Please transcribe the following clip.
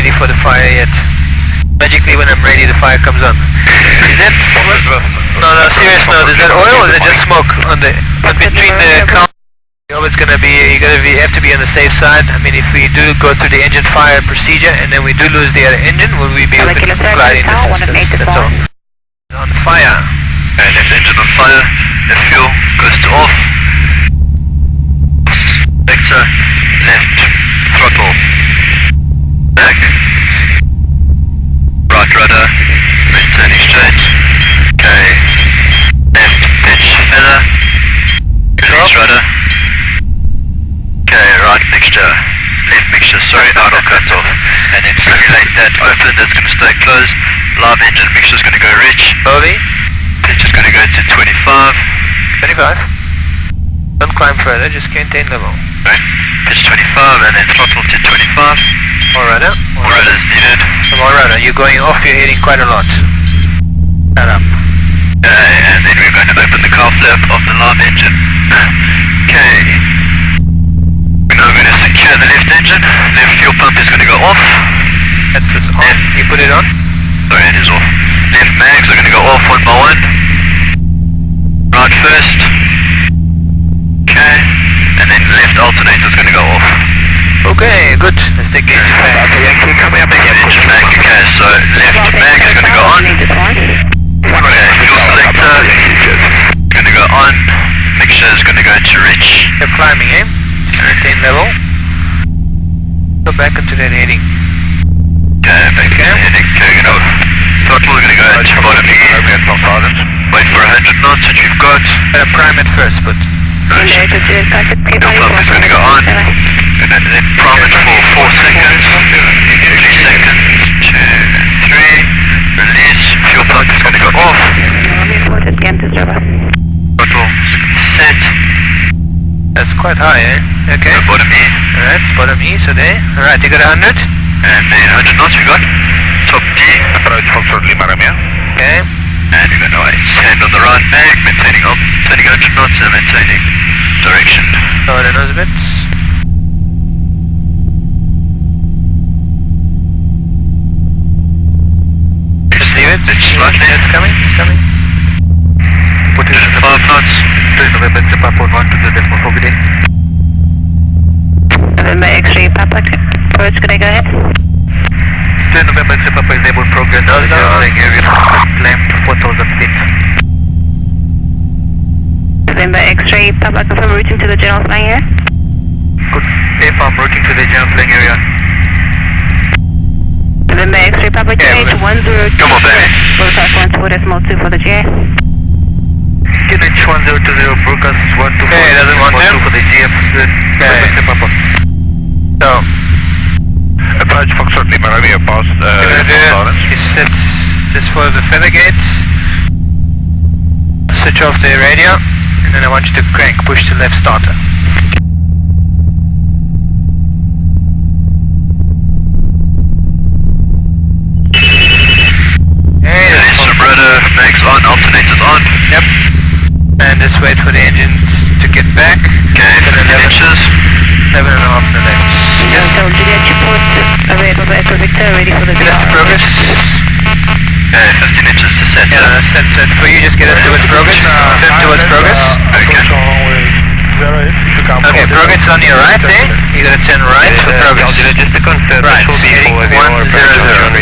ready for the fire yet. Magically when I'm ready the fire comes on. Is that... No, serious note, is that oil or is it just smoke on the... between the count? Always gonna be, have to be on the safe side. I mean, if we do go through the engine fire procedure and then we do lose the other engine, will we be able to glide into systems? That's all. On fire. Okay, left engine on fire, left fuel goes to off. Vector, left throttle. Back. Right rudder, maintaining straight. Okay. Left pitch feather. Release rudder. Okay, right mixture. Left mixture, sorry, idle cut off. And then simulate that open, that's going to stay closed. Live engine mixture is going to go rich. Slowly. Pitch is going to go to 25. 25? Don't climb further, just maintain level. Okay. Pitch 25 and then throttle to 25. More rudder. More rudder is needed. More rudder, you're going off, you're hitting quite a lot. Shut up. Okay, and then we're going to open the car flap of the live engine. Okay. We're now going to secure the left engine. Left fuel pump is going to go off. That's just on. You put it on? Sorry, it is off. Left mags are going to go off one by one. Right first. Okay. And then left alternator is going to go off. Okay, good. Let's take the engine back. Yankee coming up again. Engine back, okay. So left mag is going to go on. Okay, fuel selector going to go on. Mixture is going to go to rich. You're climbing, eh? Maintain level. Go back into that heading. Okay, back into the heading. Okay, we're going to throttle, we're going to go to bottom E. Wait for 100 knots, which we've got. Prime it first, but... Fuel pump is going to go on. And then prime it for 4 seconds. 3 seconds. 2, 3. Release. Fuel pump is going to go off. Throttle set. That's quite high, eh? Okay. Bottom E. Alright, bottom E, so there. Alright, you got 100? And then 100 knots we got. Top D. Approach Foxtrot Lima Romeo. Okay. And we're going to hand on the right mag, maintaining 100 knots and maintaining direction. Lower the nose a bit. Just leave it. Slightly. It's coming, it's coming. Put it at 5 knots. November Papa 1 to the decimal forbidden. November X-ray Papa, approach, can I go ahead? November Papa is able to progress to the area claimed 4,000 feet. November X-ray Papa, confirm routing to the general flying area. Good. Affirm routing to the general flying area. November X-ray Papa, change 10. Come on, baby. 45.4.2 for the GA. QNH 1020 broadcast 124. Okay, doesn't want to for the GF. Okay. Papa. So. Approach Foxtrot Lima Romeo past silence. He sets this for the feather gates. Switch off the radio, and then I want you to crank, push the left starter. Hey, Release rudder, mags on, alternators on. Yep. And just wait for the engine to get back. Okay, 15 inches. 7.5 on the left. So Juliet report available by Echo Victor, ready for the Get us to progress. Okay, 15 inches to set. Yeah, set for you, just get us towards progress. Set towards progress. Okay. Okay, progress on your right there. You're gonna turn right for progress. Just to confirm, Right, this will be heading for 100.